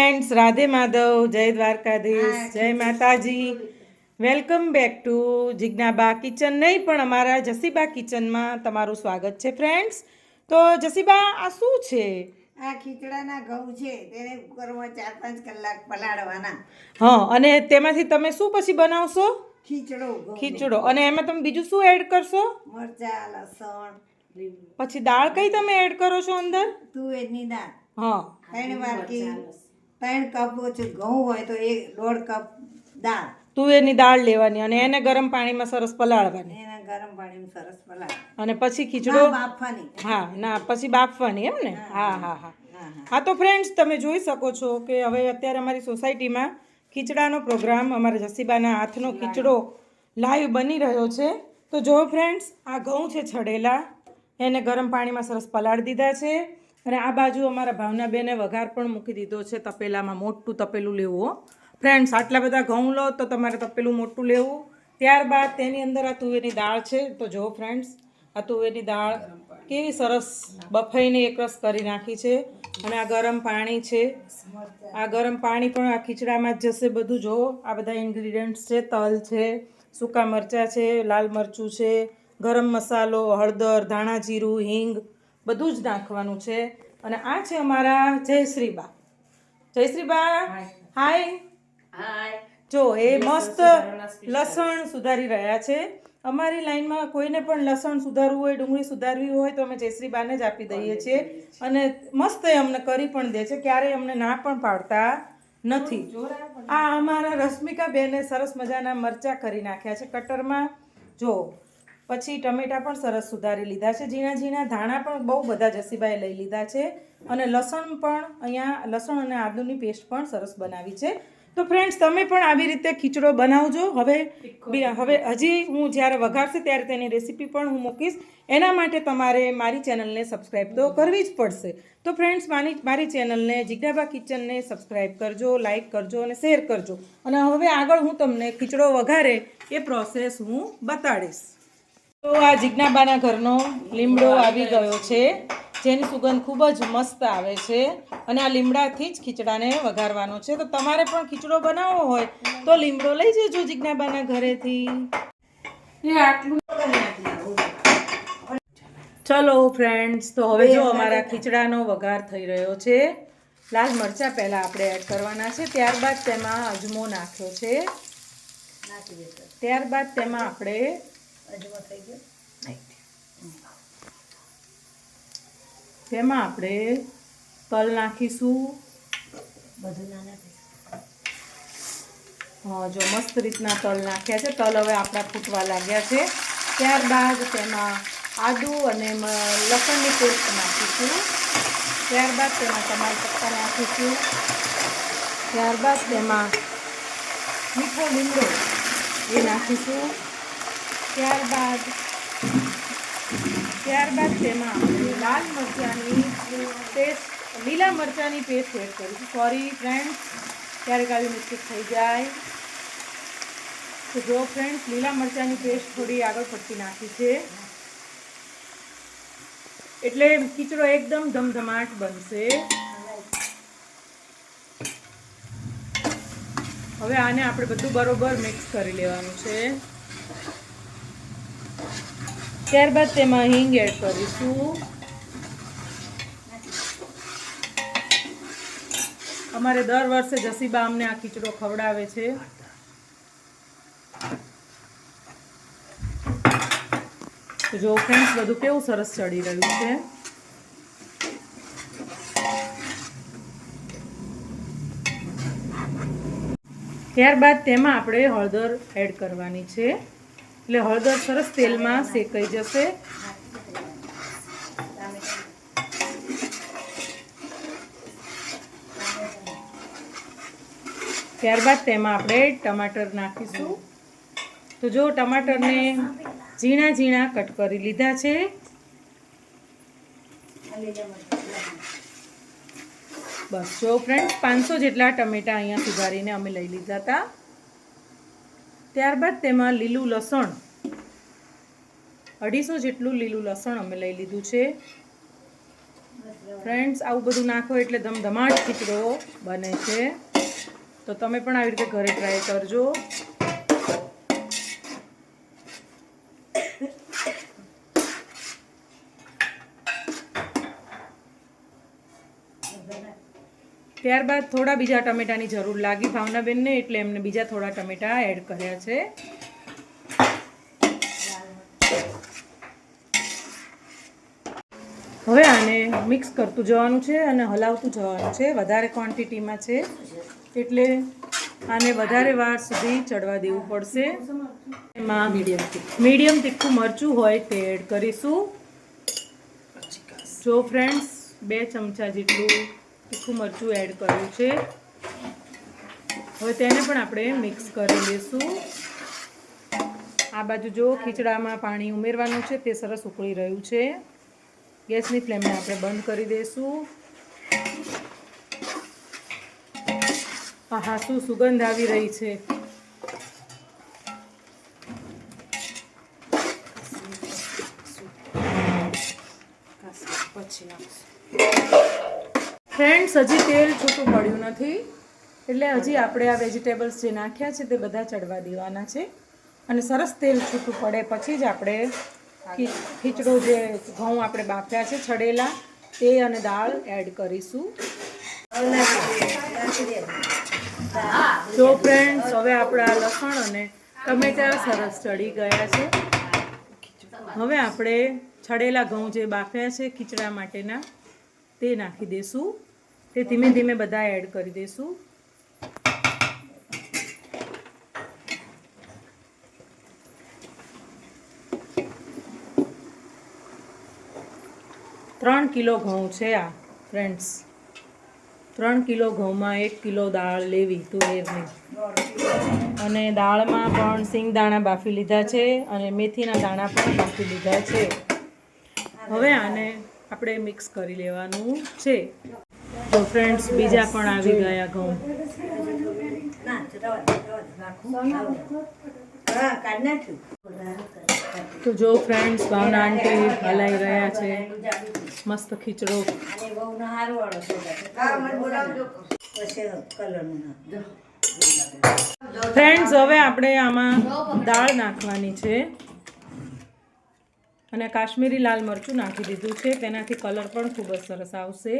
Friends, Radhe Madhav, જય દ્વારકાધીશ, જય માતાજી. Welcome back to Jignaba kitchen. નહીં પણ અમારા જસીબા કિચનમાં તમારું સ્વાગત છે ફ્રેન્ડ્સ. તો જસીબા, આ શું છે? આ ખીચડાના ઘઉં છે, તેને કુકરમાં 4-5 કલાક પલાળવાના. હા, અને તેમાંથી તમે શું પછી બનાવશો? ખીચડો. અને એમાં તમે બીજું શું એડ કરશો? મરચા, લસણ, પછી દાળ કઈ તમે એડ કરો છો અંદર? તુવેરની દાળ. હા, 3 વાટકી 3 કપ ઘઉં હોય તો 1.5 કપ દાળ. તુવેરની દાળ લેવાની અને એને ગરમ પાણીમાં સરસ પલાળવાની. એના ગરમ પાણીમાં સરસ પલાળવાની અને પછી ખીચડો બાફવાની. હા, ના પછી બાફવાની, એમ ને? હા. તો ફ્રેન્ડ્સ, તમે જોઈ શકો છો કે હવે અત્યારે અમારી સોસાયટીમાં ખીચડાનો પ્રોગ્રામ, અમારા જસીબાના હાથનો ખીચડો લાઈવ બની રહ્યો છે. તો જો ફ્રેન્ડ્સ, આ ઘઉં છે છડેલા, એને ગરમ પાણીમાં સરસ પલાળી દીધા છે. અને આ બાજુ અમારા ભાવનાબેને વઘાર પણ મૂકી દીધો છે તપેલામાં. મોટું તપેલું લેવું ફ્રેન્ડ્સ, આટલા બધા ઘઉં લો તો તમારે તપેલું મોટું લેવું. ત્યારબાદ તેની અંદર આ તુવેરની દાળ છે. તો જો ફ્રેન્ડ્સ, આ તુવેરની દાળ કેવી સરસ બફાઈને એકરસ કરી નાખી છે. અને આ ગરમ પાણી છે, આ ગરમ પાણી પણ આ ખીચડામાં જ જશે બધું. જો આ બધા ઇન્ગ્રીડિયન્ટ્સ છે, તલ છે, સૂકા મરચાં છે, લાલ મરચું છે, ગરમ મસાલો, હળદર, ધાણા જીરું, હિંગ બધું જ નાખવાનું છે. અને આ છે અમારા જયશ્રીબા. જયશ્રીબા, હાય. જો એ મસ્ત લસણ સુધારી રહ્યા છે. અમારી લાઈનમાં કોઈને પણ લસણ સુધારવું હોય, ડુંગળી સુધારવી હોય તો અમે જયશ્રીબાને જ આપી દઈએ છીએ. અને મસ્ત એ અમને કરી પણ દે છે, ક્યારેય અમને ના પણ પાડતા નથી. આ અમારા રશ્મિકા બેને સરસ મજાના મરચાં કરી નાખ્યા છે કટરમાં. જો પછી ટમેટા પણ સરસ સુધારી લીધા છે, ઝીણા ઝીણા. ધાણા પણ બહુ બધા જસીબાએ લઈ લીધા છે. અને લસણ પણ અહીંયા, લસણ અને આદુની પેસ્ટ પણ સરસ બનાવી છે. તો ફ્રેન્ડ્સ, તમે પણ આવી રીતે ખીચડો બનાવજો. હવે હજી હું જ્યારે વઘારશે ત્યારે તેની રેસીપી પણ હું મૂકીશ. એના માટે તમારે મારી ચેનલને સબસ્ક્રાઈબ તો કરવી જ પડશે. તો ફ્રેન્ડ્સ, મારી ચેનલને જિજ્ઞાબા કિચનને સબસ્ક્રાઈબ કરજો, લાઈક કરજો અને શેર કરજો. અને હવે આગળ હું તમને ખીચડો વઘારે એ પ્રોસેસ હું બતાડીશ. તો આ જિજ્ઞાબાના ઘરનો લીમડો આવી ગયો છે, જેની સુગંધ ખૂબ જ મસ્ત આવે છે. અને આ લીમડાથી જ ખીચડાને વઘારવાનો છે. તો તમારે પણ ખીચડો બનાવવો હોય તો લીમડો લઈ જજો જિજ્ઞાબાના ઘરેથી. ચલો ફ્રેન્ડ્સ, તો હવે જો અમારા ખીચડાનો વઘાર થઈ રહ્યો છે. લાલ મરચાં પહેલાં આપણે એડ કરવાના છે, ત્યારબાદ તેમાં અજમો નાખ્યો છે, ત્યારબાદ તેમાં આપણે તલ નાખીશું. જો મસ્ત રીતના તલ નાખ્યા છે. તલ હવે આપણા ફૂટવા લાગ્યા છે. ત્યારબાદ તેમાં આદુ અને લસણની પેસ્ટ નાખીશું. ત્યારબાદ તેમાં તમારા પત્તા નાખીશું. ત્યારબાદ તેમાં મીઠો લીમડો એ નાખીશું. ત્યારબાદ તેમાં આપણે લાલ મરચાંની પેસ્ટ, લીલા મરચાંની પેસ્ટ એડ કરીશું. સોરી ફ્રેન્ડ્સ, ક્યારેક આવી મિસ્ટેક થઈ જાય. તો જો ફ્રેન્ડ્સ, લીલા મરચાંની પેસ્ટ થોડી આગળ પડતી નાખી છે, એટલે ખીચડો એકદમ ધમધમાટ બનશે. હવે આને આપણે બધું બરોબર મિક્સ કરી લેવાનું છે. ત્યારબાદ તેમાં હિંગ એડ કરીશું. અમારે દર વર્ષે જસીબા અમને આ ખીચડો ખવડાવે છે. તો જો ફ્રેન્ડ્સ, બધું કેવું સરસ ચડી રહ્યું છે. ત્યારબાદ તેમાં આપણે હળદર એડ કરવાની છે, એટલે હળદર સરસ તેલમાં શેકાઈ જશે. ત્યારબાદ તેમાં આપણે ટમાટર નાખીશું. તો જો ટમાટરને ઝીણા ઝીણા કટ કરી લીધા છે. બસ જો ફ્રેન્ડ્સ, 500 જેટલા ટમેટા અહીંયા સુધારીને અમે લઈ લીધા હતા. ત્યારબાદ તેમાં લીલું લસણ, 250 જેટલું લીલું લસણ અમે લઈ લીધું છે. ફ્રેન્ડ્સ આવું બધું નાખો એટલે ધમધમાટ ખીચડો બને છે. તો તમે પણ આવી રીતે ઘરે ટ્રાય કરજો. ત્યારબાદ થોડા બીજા ટમેટાની જરૂર લાગી ભાવનાબેનને, એટલે એમને બીજા થોડા ટમેટા એડ કર્યા છે. હવે આને મિક્સ કરતું જવાનું છે અને હલાવતું જવાનું છે. વધારે ક્વોન્ટિટીમાં છે એટલે આને વધારે વાર સુધી ચડવા દેવું પડશે. એમાં મીડિયમ તીખું મરચું હોય તે એડ કરીશું. જો ફ્રેન્ડ્સ 2 ચમચા જેટલું તીખું મરચું એડ કર્યું છે. હવે તેને પણ આપણે મિક્સ કરી લઈશું. આ બાજુ જો ખીચડામાં પાણી ઉમેરવાનું છે તે સરસ ઉકળી રહ્યું છે. ગેસની ફ્લેમને આપણે બંધ કરી દઈશું. આહા, શું સુગંધ આવી રહી છે. ફ્રેન્ડ્સ, હજી તેલ છૂટું પડ્યું નથી એટલે હજી આપણે આ વેજીટેબલ્સ જે નાખ્યા છે તે બધા ચડવા દેવાના છે અને સરસ તેલ છૂટું પડે પછી જ આપણે ખીચડો જે ઘઉં આપણે બાફ્યા છે છડેલા તે અને દાળ એડ કરીશું. જો ફ્રેન્ડ્સ, હવે આપણા લસણ અને ટમેટા સરસ ચડી ગયા છે. હવે આપણે છડેલા ઘઉં જે બાફ્યા છે ખીચડા માટેના તે નાખી દઈશું. તે ધીમે ધીમે બધા એડ કરી દઈશું. ત્રણ કિલો ઘઉં છે આ ફ્રેન્ડ્સ. 3 કિલો ઘઉંમાં 1 કિલો દાળ લેવી તુવેરની. અને દાળમાં પણ સિંગદાણા બાફી લીધા છે અને મેથીના દાણા પણ બાફી લીધા છે. હવે આને આપણે મિક્સ કરી લેવાનું છે. તો ફ્રેન્ડ્સ, બીજા પણ આવી ગયા ઘઉં. તો જો ફ્રેન્ડ્સ, ભાવના આંટી હલાઈ રહ્યા છે મસ્ત ખીચડો. ફ્રેન્ડ્સ, હવે આપણે આમાં દાળ નાખવાની છે અને કાશ્મીરી લાલ મરચું નાખી દીધું છે. તેનાથી કલર પણ ખૂબ જ સરસ આવશે.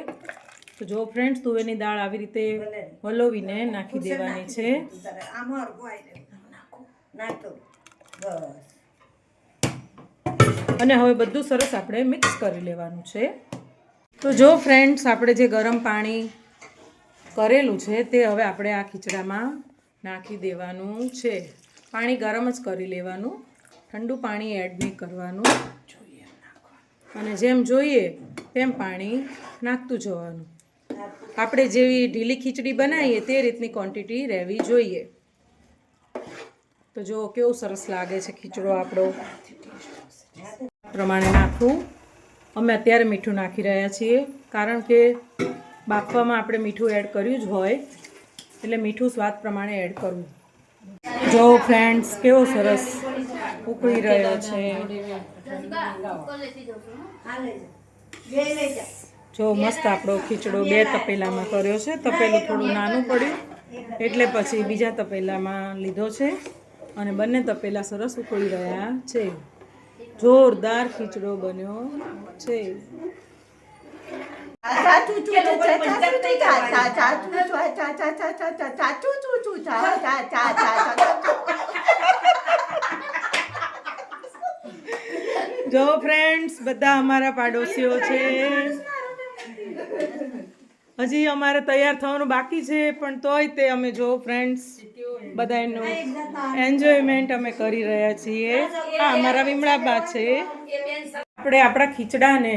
તો જો ફ્રેન્ડ્સ, તુવેરની દાળ આવી રીતે હલાવીને નાખી દેવાની છે. અને હવે બધું સરસ આપણે મિક્સ કરી લેવાનું છે. તો જો ફ્રેન્ડ્સ, આપણે જે ગરમ પાણી કરેલું છે તે હવે આપણે આ ખીચડામાં નાખી દેવાનું છે. પાણી ગરમ જ કરી લેવાનું, ઠંડુ પાણી એડ નહીં કરવાનું. અને જેમ જોઈએ તેમ પાણી નાખતું જવાનું. આપણે જેવી ઢીલી ખીચડી બનાવીએ તે રીતની ક્વોન્ટિટી રહેવી જોઈએ. તો જો કેવું સરસ લાગે છે ખીચડો આપણો. પ્રમાણે નાખવું. અમે અત્યારે મીઠું નાખી રહ્યા છીએ કારણ કે બાફવામાં આપણે મીઠું એડ કર્યું જ હોય એટલે મીઠું સ્વાદ પ્રમાણે એડ કરવું. જો ફ્રેન્ડ્સ, કેવો સરસ ઉકળી રહ્યો છે. જો મસ્ત આપણો ખીચડો 2 તપેલામાં કર્યો છે. તપેલું થોડું નાનું પડ્યું એટલે પછી બીજા તપેલામાં લીધો છે અને બંને તપેલા સરસ ઉકળી રહ્યા છે. જોરદાર ખીચડો બન્યો છે. જો ફ્રેન્ડ્સ, બધા અમારા પાડોશીઓ છે. હજી અમારે તૈયાર થવાનું બાકી છે પણ તોય તે અમે જો ફ્રેન્ડ્સ બધા એનું એન્જોયમેન્ટ અમે કરી રહ્યા છીએ. આ અમારા વિમળાબા છે. આપણે આપણા ખીચડાને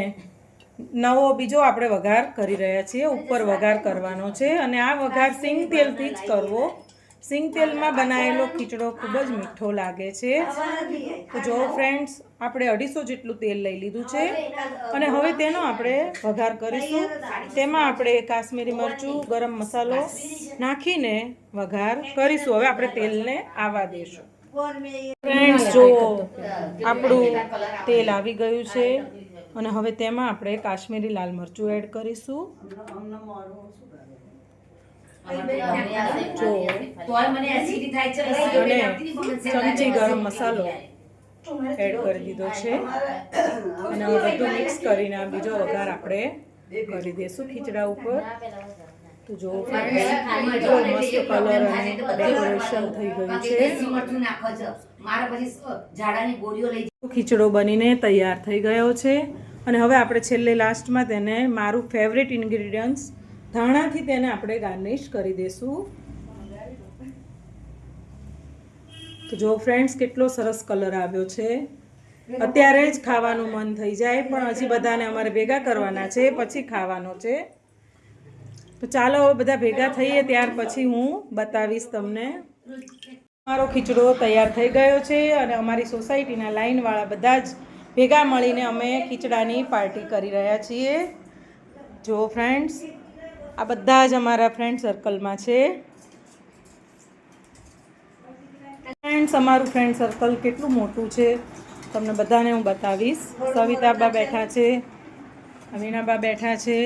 નવો બીજો આપણે વઘાર કરી રહ્યા છીએ. ઉપર વઘાર કરવાનો છે અને આ વઘાર સિંગ તેલથી જ કરવો. સિંગ તેલમાં બનાવેલો ખીચડો ખૂબ જ મીઠો લાગે છે. તો જો ફ્રેન્ડ્સ, આપણે 250 જેટલું તેલ લઈ લીધું છે અને હવે તેનો આપણે વઘાર કરીશું. તેમાં આપણે કાશ્મીરી મરચું, ગરમ મસાલો નાખીને વઘાર કરીશું. હવે આપણે તેલને આવવા દઈશું. ફ્રેન્ડ્સ, જો આપણું તેલ આવી ગયું છે અને હવે તેમાં આપણે કાશ્મીરી લાલ મરચું એડ કરીશું. ચમચી ગરમ મસાલો એડ કરી દીધો છે અને હવે બધું મિક્સ કરીને આ બીજો વઘાર આપણે કરી દઈશું ખીચડા ઉપર. તો જો મસ્ત કલર અને ડેકોરેશન થઈ ગયું છે. ખીચડો બનીને તૈયાર થઈ ગયો છે અને હવે આપણે છેલ્લે લાસ્ટમાં તેને મારું ફેવરેટ ઇન્ગ્રીડિયન્ટ્સ ધાણાથી તેને આપણે ગાર્નિશ કરી દઈશું. તો જો ફ્રેન્ડ્સ કેટલો સરસ કલર આવ્યો છે. અત્યારે જ ખાવાનું મન થઈ જાય પણ હજી બધાને અમારે ભેગા કરવાના છે પછી ખાવાનો છે. તો ચાલો હવે બધા ભેગા થઈએ ત્યાર પછી હું બતાવીશ તમને. અમારો ખીચડો તૈયાર થઈ ગયો છે અને અમારી સોસાયટીના લાઈનવાળા બધા જ ભેગા મળીને અમે ખીચડાની પાર્ટી કરી રહ્યા છીએ. જો ફ્રેન્ડ્સ આ બધા જ અમારા ફ્રેન્ડ સર્કલમાં છે. ફ્રેન્ડ્સ અમારું ફ્રેન્ડ સર્કલ કેટલું મોટું છે તમને બધાને હું બતાવીશ. સવિતાબા બેઠા છે, અમીનાબા બેઠા છે,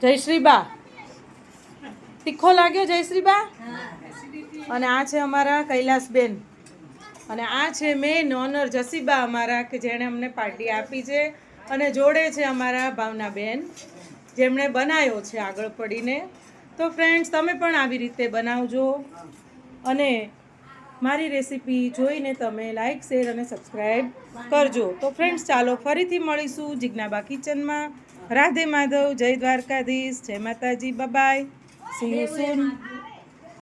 જયશ્રીબા તીખો લાગ્યો જયશ્રીબા, અને આ છે અમારા કૈલાસબેન, અને આ છે મેન ઓનર જસીબા અમારા કે જેણે અમને પાર્ટી આપી છે, અને જોડે છે અમારા ભાવનાબેન જેમણે બનાવ્યો છે આગળ પડીને. તો ફ્રેન્ડ્સ તમે પણ આવી રીતે બનાવજો અને મારી રેસીપી જોઈને તમે લાઈક શેર અને સબસ્ક્રાઈબ કરજો. તો ફ્રેન્ડ્સ ચાલો ફરીથી મળીશું જિજ્ઞાબા કિચનમાં. રાધે માધવ, જય દ્વારકાધીશ, જય માતાજી, બાય, સી યુ સૂન.